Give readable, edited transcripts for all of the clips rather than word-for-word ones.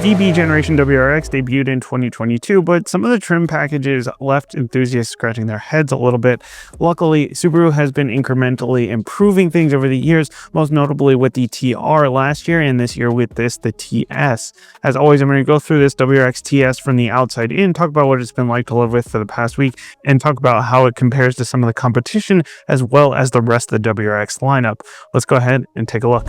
DB generation WRX debuted in 2022, but some of the trim packages left enthusiasts scratching their heads a little bit. Luckily, Subaru has been incrementally improving things over the years, most notably with the TR last year, and this year with the TS. As always, I'm going to go through this WRX TS from the outside in, talk about what it's been like to live with for the past week, and talk about how it compares to some of the competition as well as the rest of the WRX lineup. Let's go ahead and take a look.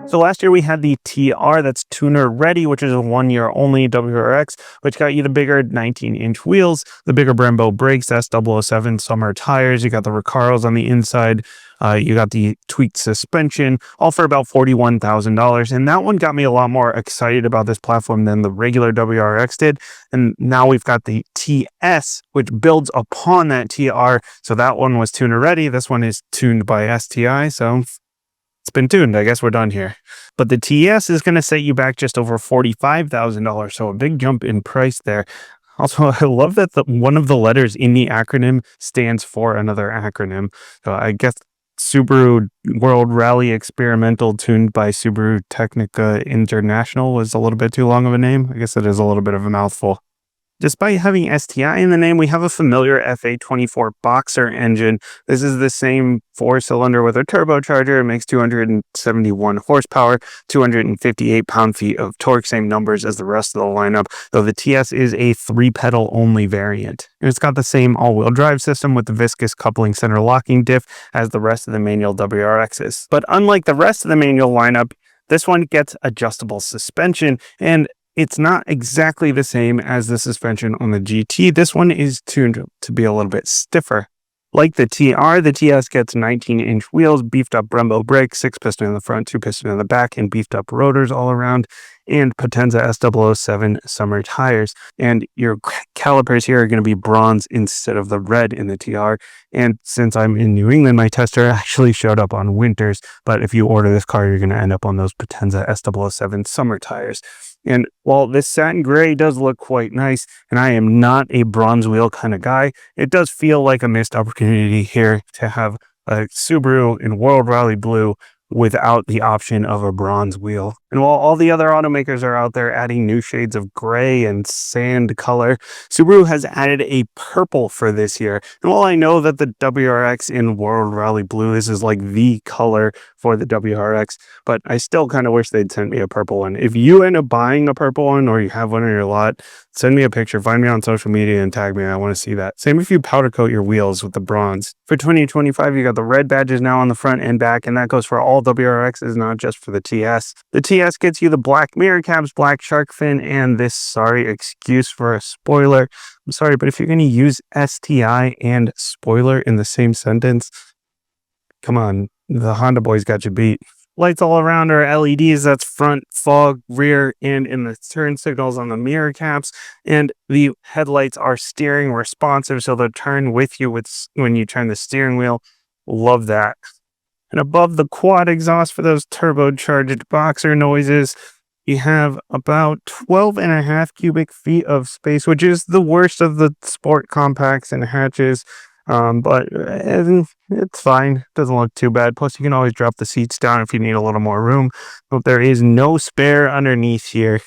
So last year we had the TR, that's tuner ready, which is a 1 year only WRX, which got you the bigger 19-inch wheels, the bigger Brembo brakes, that's 007 summer tires. You got the Recaros on the inside. You got the tweaked suspension, all for about $41,000. And that one got me a lot more excited about this platform than the regular WRX did. And now we've got the TS, which builds upon that TR. So that one was tuner ready. This one is tuned by STI. So it's been tuned. I guess we're done here. But the TS is going to set you back just over $45,000. So a big jump in price there. Also, I love that one of the letters in the acronym stands for another acronym. So I guess Subaru World Rally Experimental tuned by Subaru Technica International was a little bit too long of a name. I guess it is a little bit of a mouthful. Despite having STI in the name, we have a familiar FA24 Boxer engine. This is the same 4-cylinder with a turbocharger. It makes 271 horsepower, 258 pound-feet of torque, same numbers as the rest of the lineup, though the TS is a 3-pedal only variant. And it's got the same all-wheel drive system with the viscous coupling center locking diff as the rest of the manual WRXs. But unlike the rest of the manual lineup, this one gets adjustable suspension, and it's not exactly the same as the suspension on the GT. This one is tuned to be a little bit stiffer. Like the TR, the TS gets 19-inch wheels, beefed up Brembo brakes, 6-piston in the front, 2-piston in the back, and beefed up rotors all around, and Potenza S007 summer tires. And your calipers here are going to be bronze instead of the red in the TR. And since I'm in New England, my tester actually showed up on winters. But if you order this car, you're going to end up on those Potenza S007 summer tires. And while this satin gray does look quite nice, and I am not a bronze wheel kind of guy, it does feel like a missed opportunity here to have a Subaru in World Rally Blue without the option of a bronze wheel. And while all the other automakers are out there adding new shades of gray and sand color, Subaru has added a purple for this year. And while I know that the WRX in World Rally Blue is like the color for the WRX, but I still kind of wish they'd sent me a purple one. If you end up buying a purple one or you have one in your lot, send me a picture, find me on social media and tag me. I want to see that. Same if you powder coat your wheels with the bronze. For 2025, you got the red badges now on the front and back, and that goes for all WRXs, not just for the TS. The TS gets you the black mirror caps, black shark fin, and this sorry excuse for a spoiler. I'm sorry, but if you're going to use STI and spoiler in the same sentence, come on, the Honda boys got you beat. Lights all around are LEDs, that's front, fog, rear, and in the turn signals on the mirror caps. And the headlights are steering responsive, so they'll turn with you when you turn the steering wheel. Love that. And above the quad exhaust for those turbocharged Boxer noises, you have about 12.5 cubic feet of space, which is the worst of the sport compacts and hatches. But it's fine. It doesn't look too bad. Plus, you can always drop the seats down if you need a little more room. But there is no spare underneath here.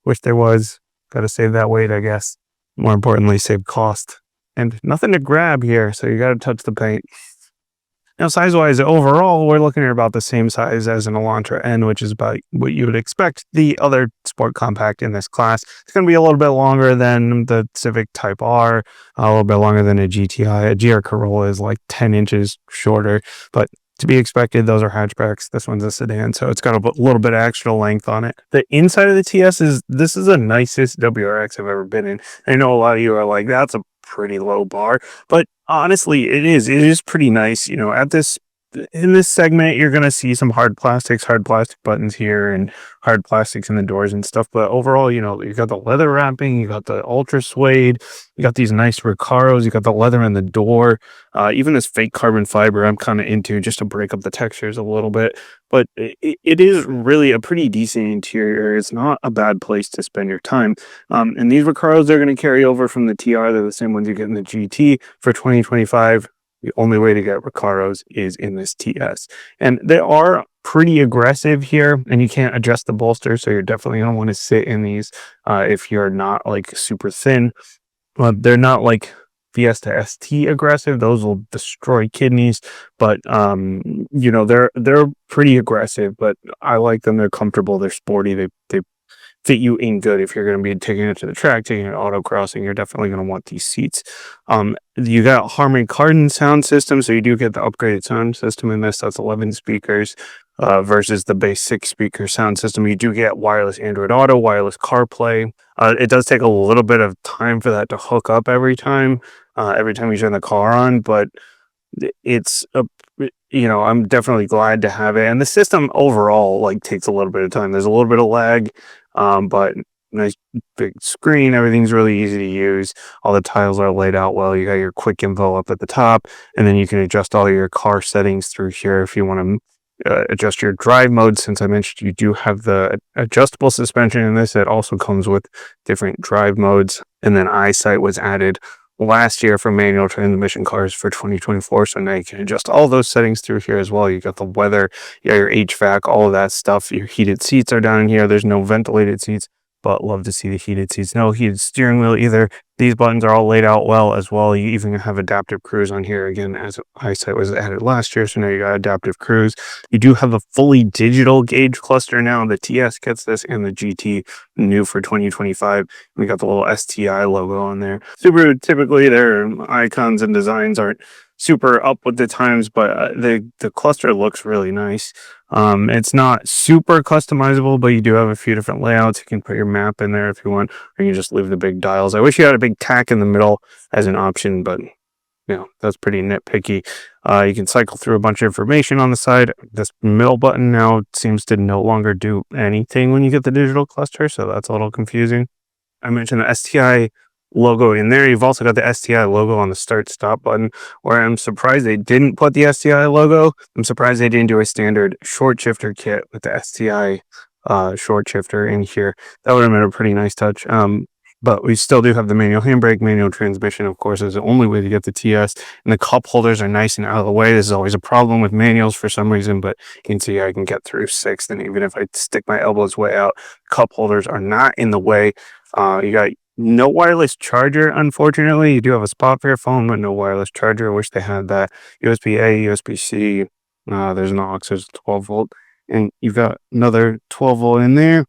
Wish there was. Got to save that weight, I guess. More importantly, save cost. And nothing to grab here, so you got to touch the paint. Now, size-wise, overall, we're looking at about the same size as an Elantra N, which is about what you would expect the other sport compact in this class. It's going to be a little bit longer than the Civic Type R, a little bit longer than a GTI. A GR Corolla is like 10 inches shorter, but to be expected, those are hatchbacks. This one's a sedan, so it's got a little bit of extra length on it. The inside of the TS this is the nicest WRX I've ever been in. I know a lot of you are like, that's a pretty low bar, but honestly, it is pretty nice. You know, in this segment, you're going to see some hard plastic buttons here and hard plastics in the doors and stuff. But overall, you know, you got the leather wrapping, you got the ultra suede, you got these nice Recaros, you got the leather in the door, even this fake carbon fiber I'm kind of into just to break up the textures a little bit. But it is really a pretty decent interior. It's not a bad place to spend your time. And these Recaros are going to carry over from the TR. They're the same ones you get in the GT for 2025. The only way to get Recaros is in this TS. And they are pretty aggressive here, and you can't adjust the bolster, so you're definitely going to want to sit in these if you're not like super thin. They're not like Fiesta ST aggressive; those will destroy kidneys. But they're pretty aggressive. But I like them; they're comfortable, they're sporty, they fit you in good. If you're going to be taking it to the track, taking it autocrossing, you're definitely going to want these seats. You got Harman Kardon sound system, so you do get the upgraded sound system in this. That's 11 speakers versus the base 6-speaker sound system. You do get wireless Android Auto, wireless CarPlay. It does take a little bit of time for that to hook up every time you turn the car on, but it's a I'm definitely glad to have it. And the system overall like takes a little bit of time. There's a little bit of lag, but nice big screen. Everything's really easy to use. All the tiles are laid out well. You got your quick info up at the top, and then you can adjust all your car settings through here if you want to adjust your drive mode. Since I mentioned you do have the adjustable suspension in this, it also comes with different drive modes. And then EyeSight was added last year for manual transmission cars for 2024, so now you can adjust all those settings through here as well. You got the weather, you got your HVAC, all of that stuff. Your heated seats are down in here. There's no ventilated seats, but love to see the heated seats. No heated steering wheel either. These buttons are all laid out well as well. You even have adaptive cruise on here again, as EyeSight was added last year, so now you got adaptive cruise. You do have the fully digital gauge cluster now. The TS gets this, and the GT new for 2025. We got the little STI logo on there. Subaru, typically their icons and designs aren't super up with the times, but the cluster looks really nice. It's not super customizable, but you do have a few different layouts. You can put your map in there if you want, or you can just leave the big dials. I wish you had a big tack in the middle as an option, but that's pretty nitpicky. You can cycle through a bunch of information on the side. This middle button now seems to no longer do anything when you get the digital cluster, so that's a little confusing. I mentioned the STI logo in there. You've also got the STI logo on the start stop button, where I'm surprised they didn't put the STI logo. I'm surprised they didn't do a standard short shifter kit with the STI short shifter in here. That would have been a pretty nice touch. But we still do have the manual handbrake. Manual transmission, of course, is the only way to get the TS. And the cup holders are nice and out of the way. This is always a problem with manuals for some reason, but you can see I can get through 6th. And even if I stick my elbows way out, cup holders are not in the way. You got no wireless charger, unfortunately. You do have a spot for your phone, but no wireless charger. I wish they had that. USB-A, USB-C. There's an aux, there's 12 volt. And you've got another 12 volt in there.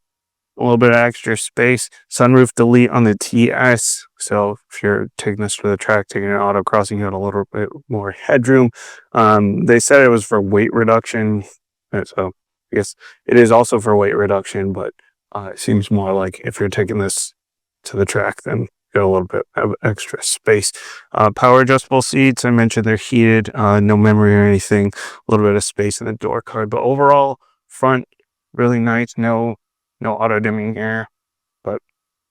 A little bit of extra space. Sunroof delete on the TS. So if you're taking this to the track, taking an autocrossing, you got a little bit more headroom. They said it was for weight reduction. So I guess it is also for weight reduction, but it seems more like if you're taking this to the track, then get a little bit of extra space. Power adjustable seats. I mentioned they're heated, no memory or anything. A little bit of space in the door card, but overall front really nice. No auto dimming here, but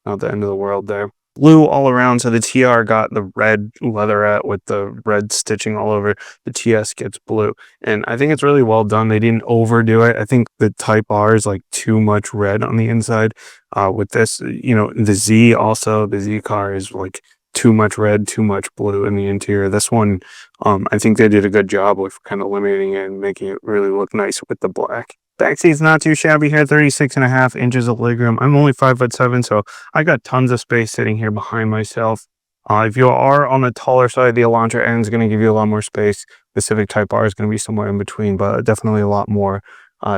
not the end of the world there. Blue all around, so the TR got the red leatherette with the red stitching all over. The TS gets blue, and I think it's really well done. They didn't overdo it. I think the Type R is like too much red on the inside. With this, the Z car is like too much red, too much blue in the interior. This one, I think they did a good job with kind of limiting it and making it really look nice with the black. Back seat's not too shabby here, 36.5 inches of legroom. I'm only 5'7", so I got tons of space sitting here behind myself. If you are on the taller side, the Elantra N is going to give you a lot more space. The Civic Type R is going to be somewhere in between, but definitely a lot more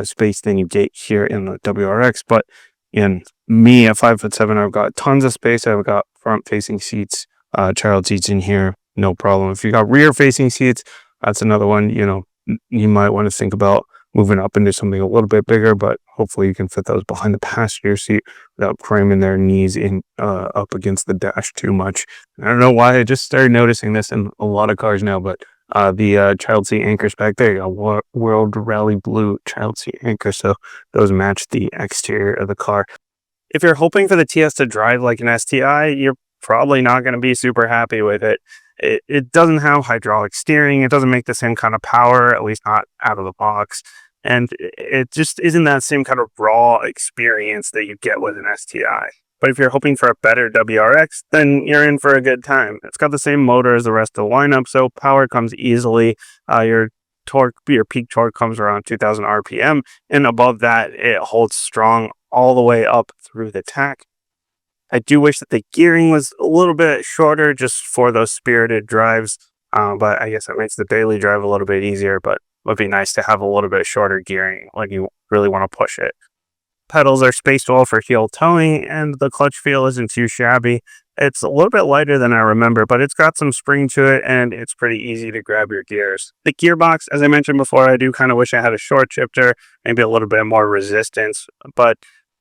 space than you get here in the WRX. But in me at 5'7", I've got tons of space. I've got front-facing seats, child seats in here, no problem. If you got rear-facing seats, that's another one. You might want to think about moving up into something a little bit bigger, but hopefully you can fit those behind the passenger seat without cramming their knees in up against the dash too much. I don't know why I just started noticing this in a lot of cars now, but the child seat anchors back there, a World Rally Blue child seat anchor, so those match the exterior of the car. If you're hoping for the TS to drive like an STI, you're probably not going to be super happy with it. It doesn't have hydraulic steering. It doesn't make the same kind of power, at least not out of the box. And it just isn't that same kind of raw experience that you get with an STI. But if you're hoping for a better WRX, then you're in for a good time. It's got the same motor as the rest of the lineup, so power comes easily. Your peak torque comes around 2000 RPM, and above that, it holds strong all the way up through the tack. I do wish that the gearing was a little bit shorter just for those spirited drives, but I guess it makes the daily drive a little bit easier, but it would be nice to have a little bit shorter gearing when you really want to push it. Pedals are spaced well for heel towing, and the clutch feel isn't too shabby. It's a little bit lighter than I remember, but it's got some spring to it, and it's pretty easy to grab your gears. The gearbox, as I mentioned before, I do kind of wish I had a short shifter, maybe a little bit more resistance, but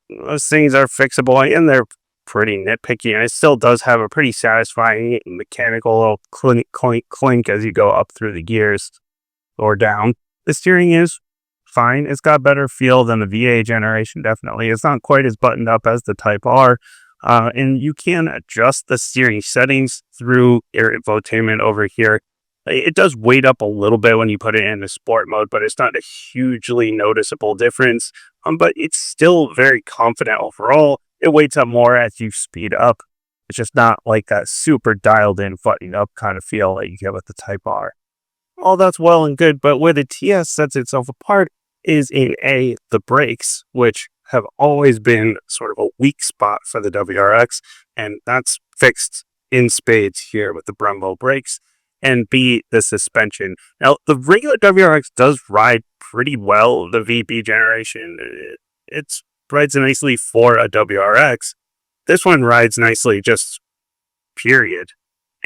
those things are fixable, and they're pretty nitpicky, and it still does have a pretty satisfying mechanical little clink, clink, clink as you go up through the gears or down. The steering is fine. It's got better feel than the VA generation, definitely. It's not quite as buttoned up as the Type R. And you can adjust the steering settings through your infotainment over here. It does weight up a little bit when you put it in the sport mode, but it's not a hugely noticeable difference. But it's still very confident overall. It weights up more as you speed up. It's just not like that super dialed in, buttoned up kind of feel that you get with the Type R. All that's well and good, but where the TS sets itself apart is in the brakes, which have always been sort of a weak spot for the WRX, and that's fixed in spades here with the Brembo brakes, and B, the suspension. Now, the regular WRX does ride pretty well, the VB generation. It rides nicely for a WRX. This one rides nicely, just period.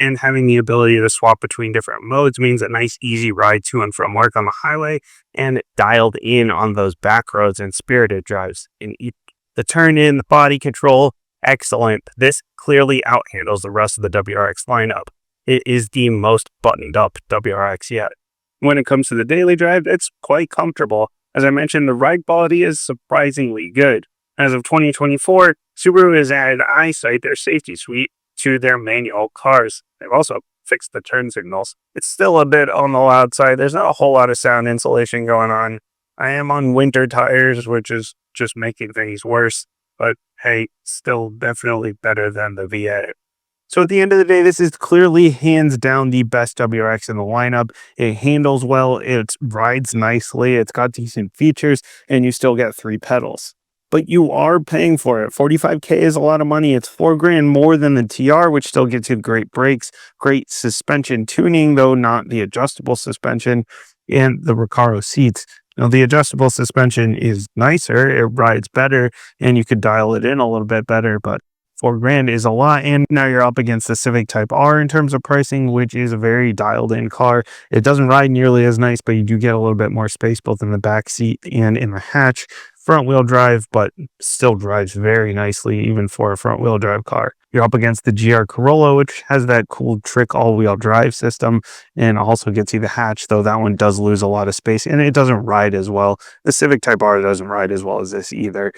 And having the ability to swap between different modes means a nice easy ride to and from work on the highway, and dialed in on those back roads and spirited drives. The turn in, the body control, excellent. This clearly outhandles the rest of the WRX lineup. It is the most buttoned up WRX yet. When it comes to the daily drive, it's quite comfortable. As I mentioned, the ride quality is surprisingly good. As of 2024, Subaru has added EyeSight, their safety suite, to their manual cars. They've also fixed the turn signals. It's still a bit on the loud side. There's not a whole lot of sound insulation going on. I am on winter tires, which is just making things worse. But hey, still definitely better than the VA. So at the end of the day, this is clearly hands down the best WRX in the lineup. It handles well, it rides nicely, it's got decent features, and you still get 3 pedals. But you are paying for it. $45K is a lot of money. It's $4,000 more than the TR, which still gets you great brakes, great suspension tuning, though not the adjustable suspension, and the Recaro seats. Now, the adjustable suspension is nicer, it rides better, and you could dial it in a little bit better, but $4,000 is a lot, and now you're up against the Civic Type R in terms of pricing, which is a very dialed-in car. It doesn't ride nearly as nice, but you do get a little bit more space both in the back seat and in the hatch. Front-wheel drive, but still drives very nicely even for a front-wheel drive car. You're up against the GR Corolla, which has that cool trick all-wheel drive system and also gets you the hatch, though that one does lose a lot of space and it doesn't ride as well. The Civic Type R doesn't ride as well as this either,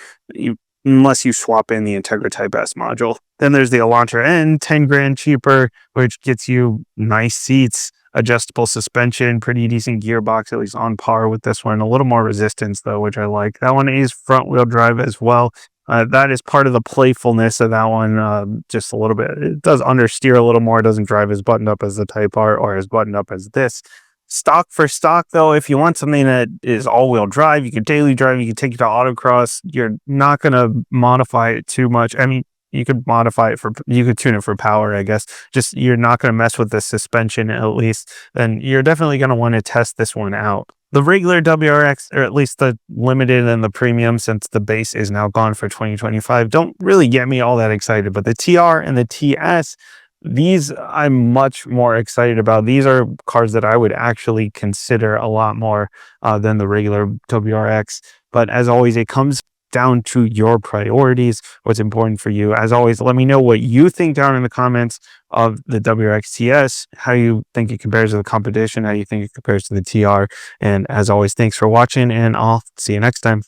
unless you swap in the Integra Type S module. Then there's the Elantra N, $10,000 cheaper, which gets you nice seats, adjustable suspension, pretty decent gearbox, at least on par with this one. A little more resistance though, which I like. That one is front wheel drive as well. That is part of the playfulness of that one, just a little bit. It does understeer a little more. It doesn't drive as buttoned up as the Type R or as buttoned up as this. Stock for stock though, if you want something that is all-wheel drive, you can daily drive, you can take it to autocross, you're not going to modify it too much. I mean, you could modify it you could tune it for power, I guess. Just you're not going to mess with the suspension at least. Then you're definitely going to want to test this one out. The regular WRX, or at least the limited and the premium, since the base is now gone for 2025, don't really get me all that excited. But the TR and the TS, these I'm much more excited about. These are cars that I would actually consider a lot more than the regular WRX. But as always, it comes down to your priorities, what's important for you. As always, let me know what you think down in the comments of the WRX TS, how you think it compares to the competition, how you think it compares to the TR. And as always, thanks for watching, and I'll see you next time.